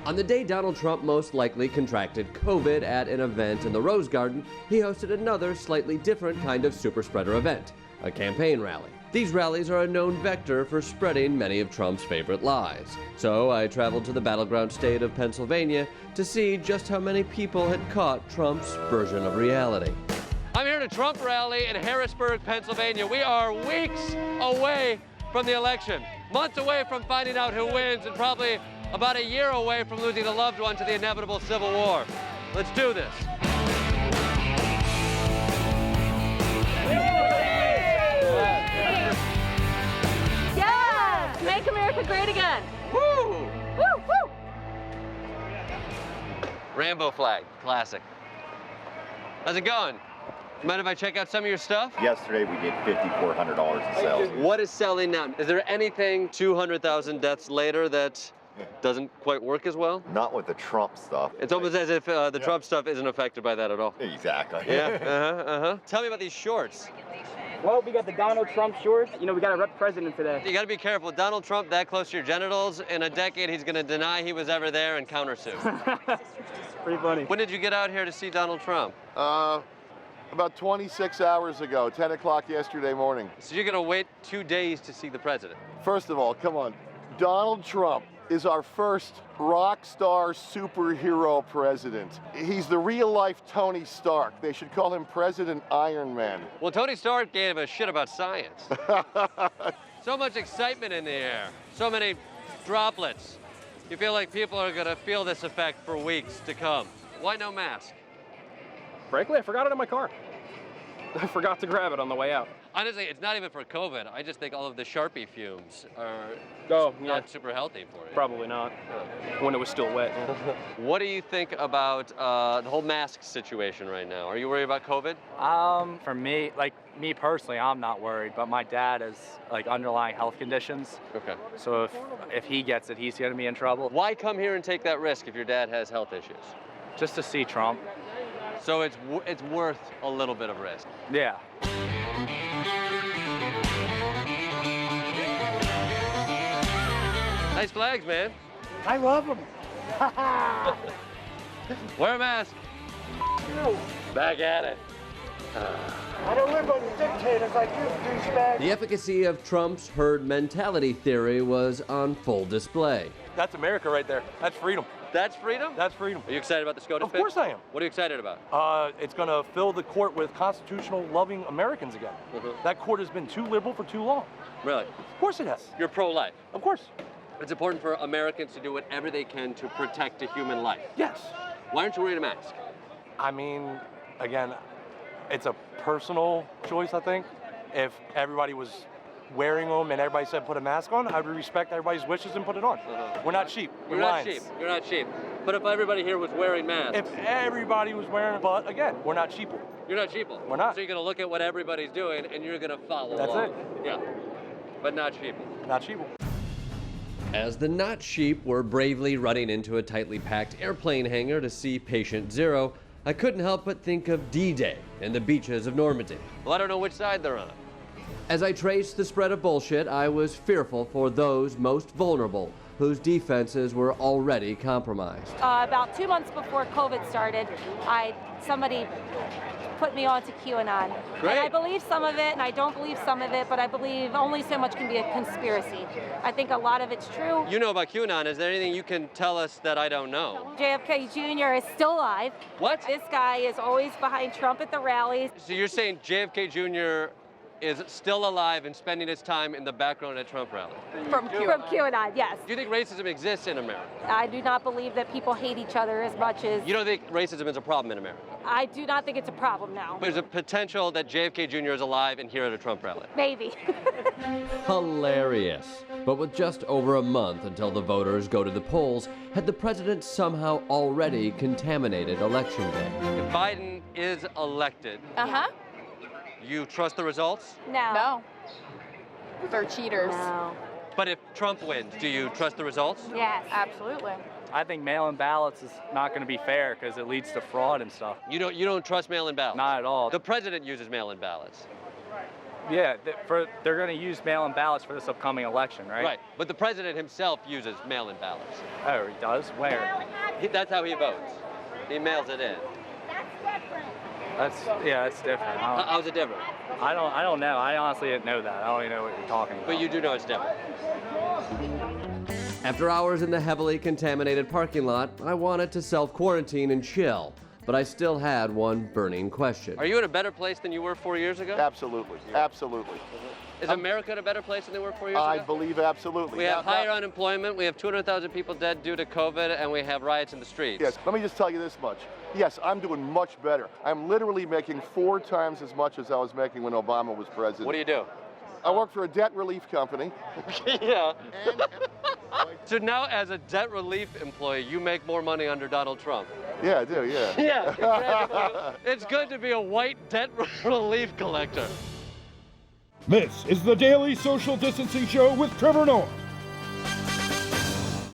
On the day Donald Trump most likely contracted COVID at an event in the Rose Garden, he hosted another slightly different kind of super spreader event, a campaign rally. These rallies are a known vector for spreading many of Trump's favorite lies. So I traveled to the battleground state of Pennsylvania to see just how many people had caught Trump's version of reality. I'm here at a Trump rally in Harrisburg, Pennsylvania. We are weeks away from the election, months away from finding out who wins, and probably about a year away from losing a loved one to the inevitable civil war. Let's do this. Yes! Make America great again. Woo! Woo, woo! Rambo flag, classic. How's it going? Mind if I check out some of your stuff? Yesterday we did $5,400 in sales. What is selling now? Is there anything 200,000 deaths later that doesn't quite work as well? Not with the Trump stuff. It's almost as if the Trump stuff isn't affected by that at all. Exactly. Yeah, Tell me about these shorts. Well, we got the Donald Trump shorts. You know, we got to rep the president today. You gotta be careful. Donald Trump that close to your genitals, in a decade he's gonna deny he was ever there and countersue. Pretty funny. When did you get out here to see Donald Trump? About 26 hours ago, 10 o'clock yesterday morning. So you're gonna wait 2 days to see the president? First of all, come on. Donald Trump is our first rock star superhero president. He's the real life Tony Stark. They should call him President Iron Man. Well, Tony Stark gave a shit about science. So much excitement in the air, so many droplets. You feel like people are gonna feel this effect for weeks to come. Why no mask? Frankly, I forgot it in my car. I forgot to grab it on the way out. Honestly, it's not even for COVID. I just think all of the Sharpie fumes are not super healthy for you. Probably not. When it was still wet. Yeah. What do you think about the whole mask situation right now? Are you worried about COVID? For me, me personally, I'm not worried, but my dad has underlying health conditions. Okay. So if he gets it, he's gonna be in trouble. Why come here and take that risk if your dad has health issues? Just to see Trump. So it's worth a little bit of risk. Yeah. Nice flags, man. I love them. Wear a mask. Back at it. I don't live under dictators like you, douchebag. The efficacy of Trump's herd mentality theory was on full display. That's America right there. That's freedom. That's freedom? That's freedom. Are you excited about the SCOTUS Of fix? course I am. What are you excited about? It's going to fill the court with constitutional loving Americans again. That court has been too liberal for too long. Really? Of course it has. You're pro-life? Of course. It's important for Americans to do whatever they can to protect a human life. Yes. Why aren't you wearing a mask? I mean, again, it's a personal choice, I think. If everybody was wearing them and everybody said put a mask on, I would respect everybody's wishes and put it on. We're not sheep. You're not sheep. You're not sheep. But if everybody here was wearing masks. If everybody was wearing, but again, we're not sheeple. You're not sheeple. We're not. So you're going to look at what everybody's doing and you're going to follow That's along. it. Yeah. But not sheeple. Not sheeple. As the not sheep were bravely running into a tightly packed airplane hangar to see Patient Zero, I couldn't help but think of D-Day and the beaches of Normandy. Well, I don't know which side they're on. As I traced the spread of bullshit, I was fearful for those most vulnerable, whose defenses were already compromised. About 2 months before COVID started, somebody put me on to QAnon. Great. And I believe some of it, and I don't believe some of it, but I believe only so much can be a conspiracy. I think a lot of it's true. You know about QAnon. Is there anything you can tell us that I don't know? JFK Jr. is still alive. What? This guy is always behind Trump at the rallies. So you're saying JFK Jr. is still alive and spending his time in the background at Trump rally? From QAnon, yes. Do you think racism exists in America? I do not believe that people hate each other as much as... You don't think racism is a problem in America? I do not think it's a problem now. There's a potential that JFK Jr. is alive and here at a Trump rally. Maybe. Hilarious. But with just over a month until the voters go to the polls, had the president somehow already contaminated Election Day? If Biden is elected, Uh-huh. you trust the results? No. No. They're cheaters. No. But if Trump wins, do you trust the results? Yes. Absolutely. I think mail-in ballots is not going to be fair because it leads to fraud and stuff. You don't trust mail-in ballots? Not at all. The president uses mail-in ballots. Yeah, they're going to use mail-in ballots for this upcoming election, right? Right. But the president himself uses mail-in ballots. Oh, he does? Where? That's how he votes. He mails it in. That's different. How's it different? I don't know. I honestly didn't know that. I don't even know what you're talking about. But you do know it's different. After hours in the heavily contaminated parking lot, I wanted to self-quarantine and chill. But I still had one burning question. Are you in a better place than you were 4 years ago? Absolutely, absolutely. Is America in a better place than they were 4 years I ago? believe absolutely. We have higher unemployment, we have 200,000 people dead due to COVID, and we have riots in the streets. Yes, let me just tell you this much. Yes, I'm doing much better. I'm literally making 4 times as much as I was making when Obama was president. What do you do? I work for a debt relief company. Yeah. So now, as a debt relief employee, you make more money under Donald Trump. Yeah, I do, yeah. Yeah. It's good to be a white debt relief collector. This is the Daily Social Distancing Show with Trevor Noah.